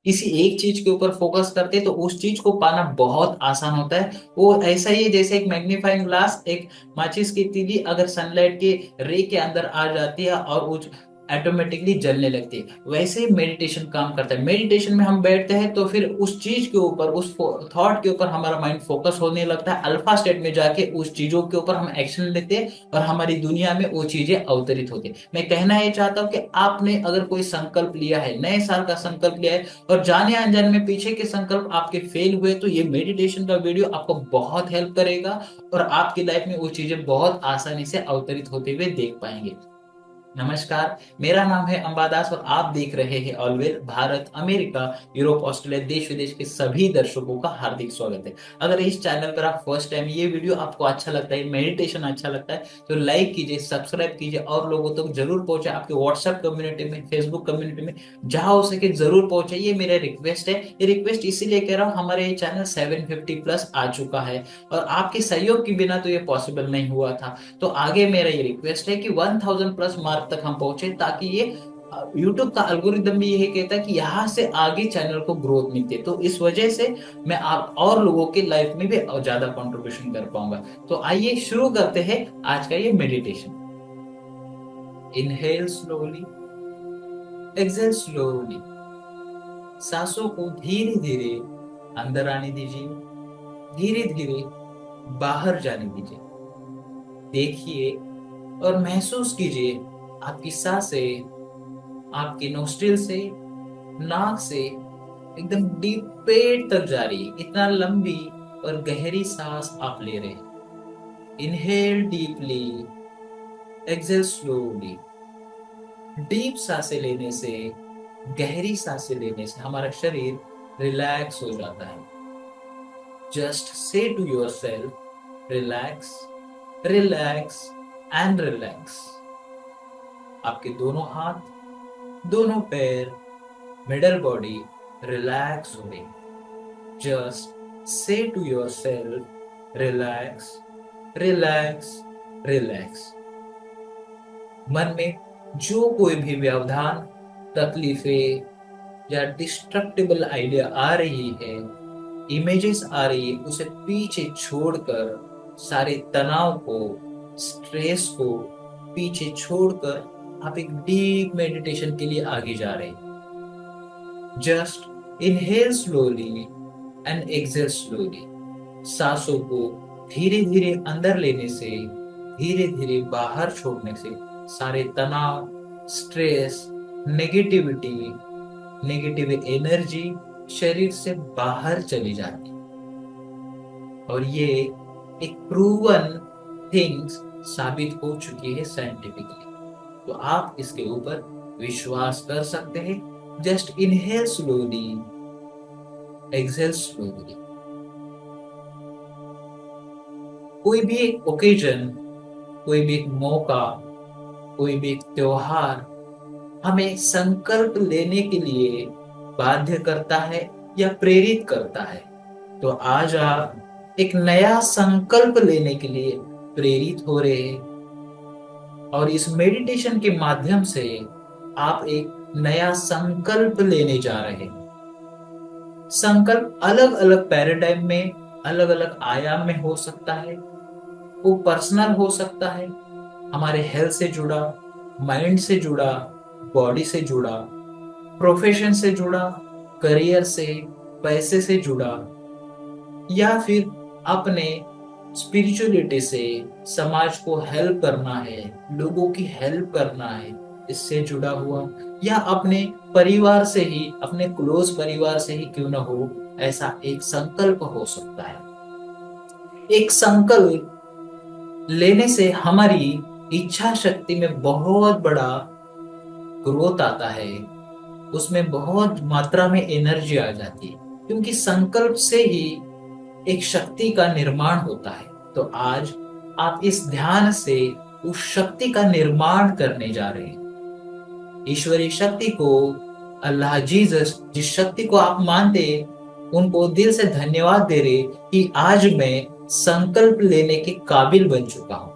किसी एक चीज के ऊपर फोकस करते हैं तो उस चीज को पाना बहुत आसान होता है। वो ऐसा ही है जैसे एक मैग्नीफाइंग ग्लास, एक माचिस की तीली अगर सनलाइट के रे के अंदर आ जाती है और वो ऑटोमेटिकली जलने लगती है, वैसे ही मेडिटेशन काम करता है। मेडिटेशन में हम बैठते हैं तो फिर उस चीज के ऊपर, उस थॉट के ऊपर हमारा माइंड फोकस होने लगता है। अल्फा स्टेट में जाके उस चीजों के ऊपर हम एक्शन लेते हैं और हमारी दुनिया में वो चीजें अवतरित होती है। मैं कहना ये चाहता हूँ कि आपने अगर कोई संकल्प लिया है, नए साल का संकल्प लिया है, और जाने अनजाने में पीछे के संकल्प आपके फेल हुए, तो ये मेडिटेशन का वीडियो आपको बहुत हेल्प करेगा और आपकी लाइफ में वो चीजें बहुत आसानी से अवतरित होते हुए देख पाएंगे। नमस्कार, मेरा नाम है अंबादास और आप देख रहे हैं always. Bharat, America, Europe, Australia, देश विदेश के सभी दर्शकों का हार्दिक स्वागत है। अगर इस चैनल पर आप फर्स्ट टाइम, ये वीडियो आपको अच्छा लगता है, मेडिटेशन अच्छा लगता है, तो लाइक कीजिए, सब्सक्राइब कीजिए और लोगों तक जरूर पहुंचे। आपके व्हाट्सएप कम्युनिटी में, फेसबुक कम्युनिटी में, जहां हो सके जरूर पहुंचे। ये मेरा रिक्वेस्ट है। ये रिक्वेस्ट इसीलिए कह रहा हूँ, हमारे ये चैनल 750 प्लस आ चुका है और आपके सहयोग के बिना तो ये पॉसिबल नहीं हुआ था। तो आगे मेरा ये रिक्वेस्ट है कि 1000 प्लस मार्क तक हम पहुंचे, ताकि ये यूट्यूब का एल्गोरिदम भी यही कहता है कि यहाँ से आगे चैनल को ग्रोथ मिलती है। तो इस वजह से मैं आप और लोगों के लाइफ में भी और ज्यादा कंट्रीब्यूशन कर पाऊंगा। तो आइए शुरू करते हैं आज का ये meditation. Inhale slowly, exhale slowly. सांसों को धीरे धीरे अंदर आने दीजिए, धीरे धीरे बाहर जाने दीजिए। देखिए और महसूस कीजिए आपकी सांसें आपके नोस्ट्रिल से, नाक से एकदम डीप पेट तक जा रही है। इतना लंबी और गहरी सांस आप ले रहे हैं। Inhale deeply, exhale slowly. Deep सांसें लेने से, गहरी सांसें लेने से हमारा शरीर रिलैक्स हो जाता है। Just say to yourself, relax, relax and relax. आपके दोनों हाथ, दोनों पैर, मिडल बॉडी रिलैक्स हो रही। Just say to yourself, relax, relax, relax. मन में जो कोई भी व्यवधान, तकलीफें या डिस्ट्रक्टिबल आइडिया आ रही है, इमेजेस आ रही है, उसे पीछे छोड़कर, सारे तनाव को, स्ट्रेस को पीछे छोड़कर आप एक डीप मेडिटेशन के लिए आगे जा रहे हैं। Just inhale slowly and exhale slowly. सांसों को धीरे धीरे अंदर लेने से, धीरे धीरे बाहर छोड़ने से सारे तनाव, स्ट्रेस, नेगेटिविटी, नेगेटिव एनर्जी शरीर से बाहर चली जाती। और ये एक प्रूवन थिंग्स साबित हो चुकी है साइंटिफिकली। तो आप इसके ऊपर विश्वास कर सकते हैं। Just inhale slowly, exhale slowly. कोई भी एक ओकेजन, कोई भी एक मौका, कोई भी एक त्योहार हमें संकल्प लेने के लिए बाध्य करता है या प्रेरित करता है। तो आज आप एक नया संकल्प लेने के लिए प्रेरित हो रहे हैं और इस मेडिटेशन के माध्यम से आप एक नया संकल्प लेने जा रहे हैं। संकल्प अलग अलग पैराडाइम में, अलग अलग आयाम में हो सकता है। वो पर्सनल हो सकता है, हमारे हेल्थ से जुड़ा, माइंड से जुड़ा, बॉडी से जुड़ा, प्रोफेशन से जुड़ा, करियर से, पैसे से जुड़ा, या फिर अपने स्पिरिचुअलिटी से, समाज को हेल्प करना है, लोगों की हेल्प करना है, इससे जुड़ा हुआ, या अपने परिवार से ही, अपने क्लोज परिवार से ही क्यों ना हो, ऐसा एक संकल्प हो सकता है। एक संकल्प लेने से हमारी इच्छा शक्ति में बहुत बड़ा ग्रोथ आता है, उसमें बहुत मात्रा में एनर्जी आ जाती है, क्योंकि संकल्प से ही एक शक्ति का निर्माण होता है। तो आज आप इस ध्यान से उस शक्ति का निर्माण करने जा रहे हैं। ईश्वरीय शक्ति को, अल्लाह, जीसस, जिस शक्ति को आप मानते हैं, उनको दिल से धन्यवाद दे रहे कि आज मैं संकल्प लेने के काबिल बन चुका हूं।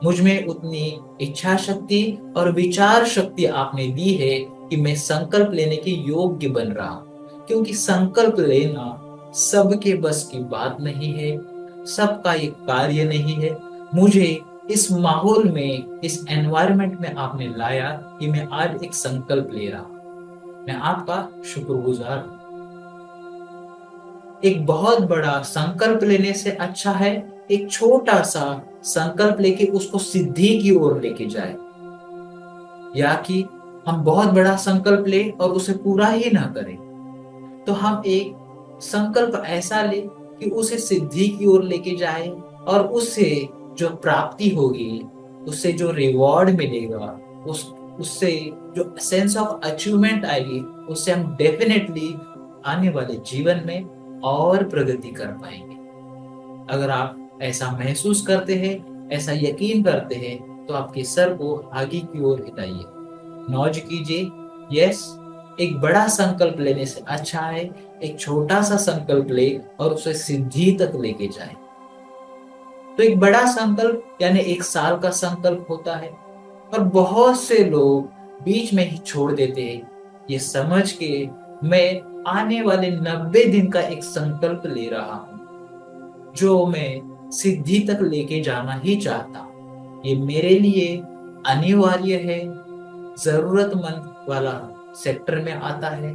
मुझ में उतनी इच्छा शक्ति और विचार शक्ति आपने दी है कि मैं संकल्प लेने के योग्य बन रहा हूं, क्योंकि संकल्प लेना सबके बस की बात नहीं है, सबका ये कार्य नहीं है। मुझे इस माहौल में, इस एनवायरनमेंट में आपने लाया कि मैं आज एक संकल्प ले रहा हूं। मैं आपका शुक्रगुजार हूं। एक बहुत बड़ा संकल्प लेने से अच्छा है एक छोटा सा संकल्प लेके उसको सिद्धि की ओर लेके जाए, या कि हम बहुत बड़ा संकल्प ले और उसे पूरा ही ना करें। तो हम एक संकल्प ऐसा ले कि उसे सिद्धि की ओर लेके जाए, और उससे जो प्राप्ति होगी, उससे जो रिवॉर्ड मिलेगा, उससे जो सेंस ऑफ अचीवमेंट आएगी, उससे हम डेफिनेटली आने वाले जीवन में और प्रगति कर पाएंगे। अगर आप ऐसा महसूस करते हैं, ऐसा यकीन करते हैं, तो आपके सर को आगे की ओर हिलाइए, नॉज कीजिए। यस, एक बड़ा संकल्प लेने से अच्छा है एक छोटा सा संकल्प ले और उसे सिद्धि तक लेके जाए। तो एक बड़ा संकल्प यानी 1 साल का संकल्प होता है, और बहुत से लोग बीच में ही छोड़ देते हैं, ये समझ के मैं आने वाले 90 दिन का एक संकल्प ले रहा हूँ जो मैं सिद्धि तक लेके जाना ही चाहता हूँ। ये मेरे लिए अनिवार्य है, जरूरतमंद वाला सेक्टर में आता है,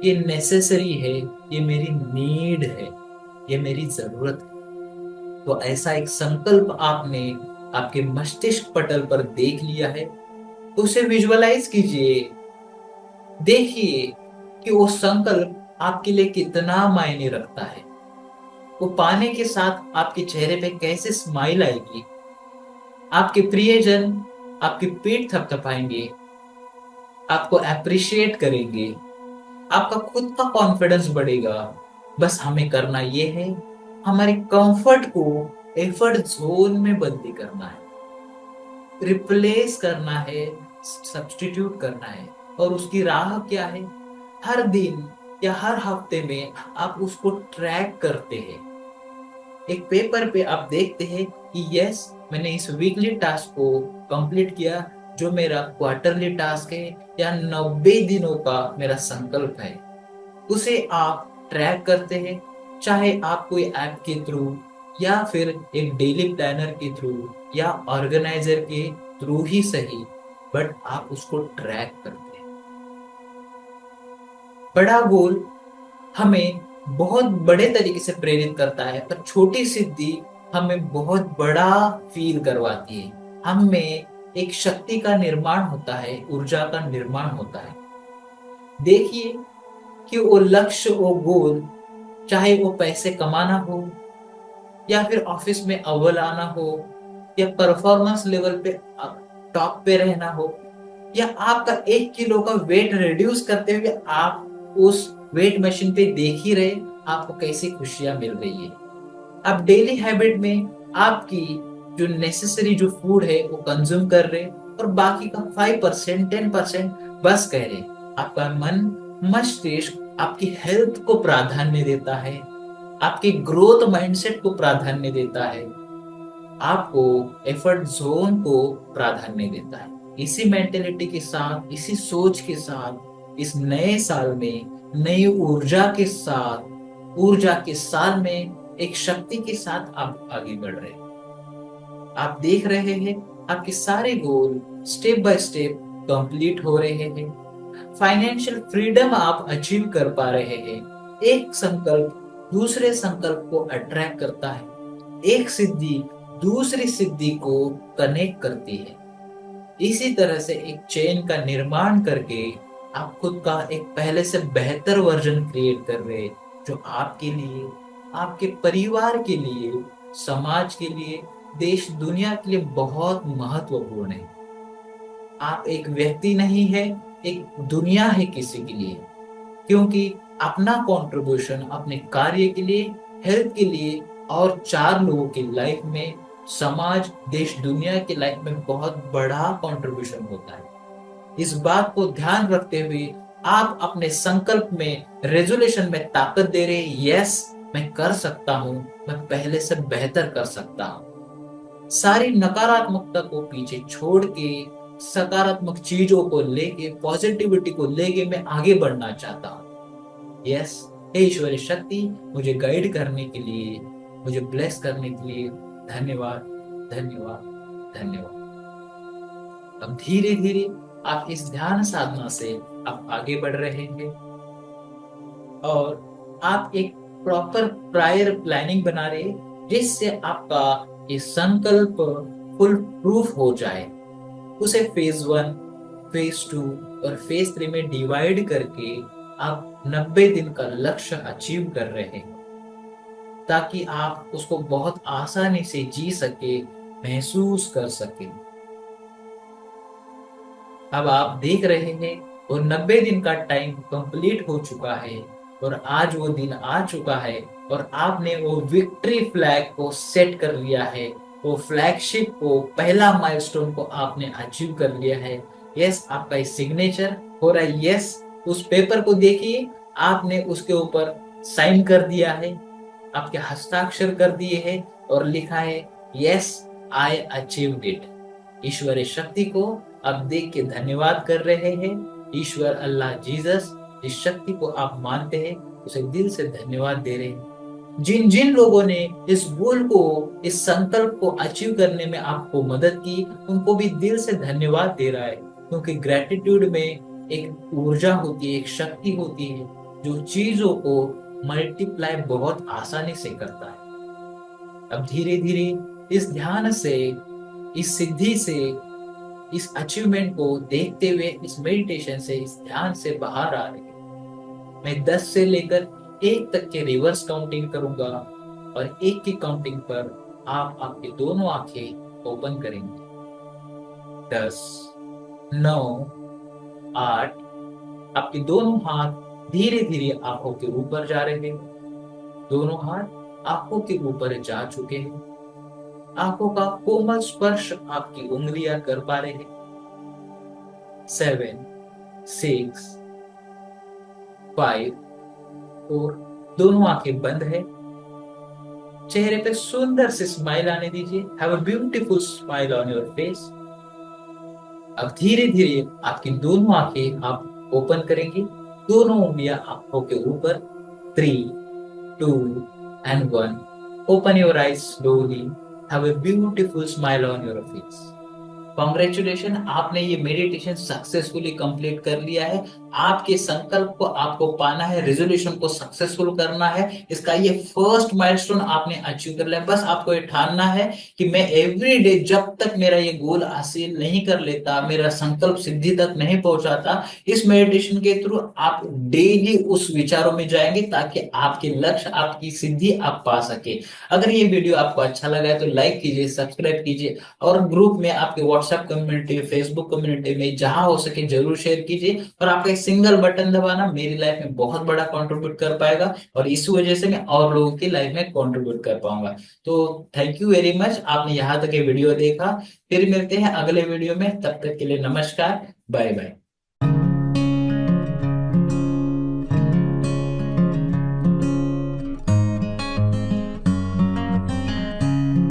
ये नेसेसरी है, ये मेरी नीड है, ये मेरी जरूरत है। तो ऐसा एक संकल्प आपने आपके मस्तिष्क पटल पर देख लिया है, तो उसे विजुअलाइज कीजिए। देखिए कि वो संकल्प आपके लिए कितना मायने रखता है। वो पाने के साथ आपके चेहरे पे कैसे स्माइल आएगी, आपके प्रियजन आपकी पीठ थपथपाएंगे, आपको अप्रिशिएट करेंगे, आपका खुद का कॉन्फिडेंस बढ़ेगा। बस हमें करना ये है, हमारे कंफर्ट को एफर्ट जोन में बदली करना है, रिप्लेस करना है, सब्स्टिट्यूट करना है। और उसकी राह क्या है? हर दिन या हर हफ्ते में आप उसको ट्रैक करते हैं। एक पेपर पे आप देखते हैं कि यस, मैंने इस वीकली टास्क को कंप्लीट किया, जो मेरा क्वार्टरली टास्क है या 90 दिनों का मेरा संकल्प है। उसे आप ट्रैक करते हैं, चाहे आप कोई ऐप के थ्रू या फिर एक डेली प्लानर के थ्रू या ऑर्गेनाइजर के थ्रू ही सही, बट आप उसको ट्रैक करते हैं। बड़ा गोल हमें बहुत बड़े तरीके से प्रेरित करता है, पर छोटी सिद्धि हमें बहुत बड़ा फील करवाती है। हमें एक शक्ति का निर्माण होता है, ऊर्जा का निर्माण होता है। देखिए कि वो लक्ष्य, वो गोल, चाहे वो पैसे कमाना हो, या फिर ऑफिस में अव्वल आना हो, या परफॉर्मेंस लेवल पे टॉप पे रहना हो, या आपका 1 किलो का वेट रिड्यूस करते हुए आप उस वेट मशीन पे देख ही रहे आपको कैसी खुशियां मिल रही है। आप डेली हैबिट में आपकी जो नेसेसरी जो फूड है वो कंज्यूम कर रहे, और बाकी का 5% 10% बस कह रहे। आपका मन, मस्तिष्क आपकी हेल्थ को प्राधान्य देता है, आपके ग्रोथ माइंडसेट को प्राधान्य देता है, आपको एफर्ट जोन को प्राधान्य देता है। इसी मेंटेलिटी के साथ, इसी सोच के साथ, इस नए साल में नई ऊर्जा के साथ, ऊर्जा के साल में एक शक्ति के साथ आप आगे बढ़ रहे हैं। आप देख रहे हैं आपके सारे गोल स्टेप बाय स्टेप कंप्लीट हो रहे हैं। फाइनेंशियल फ्रीडम आप अचीव कर पा रहे हैं। एक संकल्प दूसरे संकल्प को अट्रैक्ट करता है, एक सिद्धि दूसरी सिद्धि को कनेक्ट करती है। इसी तरह से एक चेन का निर्माण करके आप खुद का एक पहले से बेहतर वर्जन क्रिएट कर रहे हैं, जो आपके लिए, आपके परिवार के लिए, समाज के लिए, देश दुनिया के लिए बहुत महत्वपूर्ण है। आप एक व्यक्ति नहीं है, एक दुनिया है किसी के लिए, क्योंकि अपना कंट्रीब्यूशन अपने कार्य के लिए, हेल्थ के लिए और 4 लोगों की लाइफ में, समाज, देश, दुनिया की लाइफ में बहुत बड़ा कंट्रीब्यूशन होता है। इस बात को ध्यान रखते हुए आप अपने संकल्प में, रेजोल्यूशन में ताकत दे रहे, यस मैं कर सकता हूं, मैं पहले से बेहतर कर सकता हूं। सारी नकारात्मकता को पीछे छोड़ के सकारात्मक चीजों को लेके, पॉजिटिविटी को लेके मैं आगे बढ़ना चाहता हूँ। यस, हे ईश्वरी शक्ति, मुझे गाइड करने के लिए, मुझे ब्लेस करने के लिए धन्यवाद, धन्यवाद, धन्यवाद। अब धीरे धीरे आप इस ध्यान साधना से आप आगे बढ़ रहे हैं और आप एक प्रॉपर प्रायर प्लानिंग बना रहे हैं, जिससे आपका ये संकल्प फुल प्रूफ हो जाए। उसे फेज 1, फेज 2 और फेज 3 में डिवाइड करके आप 90 दिन का लक्ष्य अचीव कर रहे हैं, ताकि आप उसको बहुत आसानी से जी सके, महसूस कर सके। अब आप देख रहे हैं वो 90 दिन का टाइम कंप्लीट हो चुका है और आज वो दिन आ चुका है और आपने वो विक्ट्री फ्लैग को सेट कर लिया है। वो फ्लैगशिप को, पहला माइलस्टोन को आपने अचीव कर लिया है। यस, आपका सिग्नेचर हो रहा है। यस, उस पेपर को देखिए, आपने उसके ऊपर साइन कर दिया है, आपके हस्ताक्षर कर दिए हैं और लिखा है यस, आई अचीव्ड इट। ईश्वरीय शक्ति को आप देख के धन्यवाद कर रहे हैं। ईश्वर, अल्लाह, जीसस, जिस शक्ति को आप मानते हैं उसे दिल से धन्यवाद दे रहे हैं। जिन जिन लोगों ने इस गोल को, इस संकल्प को अचीव करने में आपको मदद की, उनको भी दिल से धन्यवाद दे रहा है, क्योंकि ग्रेटिट्यूड में एक ऊर्जा होती है, एक शक्ति होती है जो चीजों को मल्टीप्लाई बहुत आसानी से करता है। अब धीरे धीरे इस ध्यान से, इस सिद्धि से, इस अचीवमेंट को देखते हुए, इस मेडिटेशन से, इस ध्यान से बाहर आ रहे हैं। मैं 10 से लेकर 1 तक के रिवर्स काउंटिंग करूंगा और 1 की काउंटिंग पर आप आपकी दोनों आंखें ओपन करेंगे। 10, 9, 8। आपके दोनों हाथ धीरे धीरे आंखों के ऊपर जा रहे हैं। दोनों हाथ आंखों के ऊपर जा चुके हैं। आंखों का कोमल स्पर्श आपकी उंगलियां कर पा रहे हैं। 7, 6, 5 और दोनों आंखें बंद है। चेहरे पे सुंदर सी स्माइल आने दीजिए। Have a beautiful smile on your face. अब धीरे धीरे आपकी दोनों आंखें आप ओपन करेंगे। दोनों उंगलियां आंखों के ऊपर। 3, 2 and 1. Open your eyes slowly. Have a beautiful smile on your face. Congratulation, आपने ये मेडिटेशन सक्सेसफुली कंप्लीट कर लिया है। आपके संकल्प को आपको पाना है, रेजोल्यूशन को सक्सेसफुल करना है। इसका ये फर्स्ट माइलस्टोन आपने अचीव कर लिया। बस आपको ये ठानना है कि मैं एवरी डे, जब तक मेरा ये गोल हासिल नहीं कर लेता, मेरा संकल्प सिद्धि तक नहीं पहुंचाता, इस मेडिटेशन के थ्रू आप डेली उस विचारों में जाएंगे, ताकि आपके लक्ष्य, आपकी सिद्धि आप पा सके। अगर ये वीडियो आपको अच्छा लगा है तो लाइक कीजिए, सब्सक्राइब कीजिए और ग्रुप में, आपके व्हाट्सएप कम्युनिटी, फेसबुक कम्युनिटी में जहां हो सके जरूर शेयर कीजिए। और आपका एक सिंगल बटन दबाना मेरी लाइफ में बहुत बड़ा कंट्रीब्यूट कर पाएगा और इस वजह से मैं और लोगों की लाइफ में कंट्रीब्यूट कर पाऊंगा। तो थैंक यू वेरी मच, आपने यहाँ तक ये वीडियो देखा। फिर मिलते हैं अगले वीडियो में, तब तक के लिए नमस्कार, बाय बाय।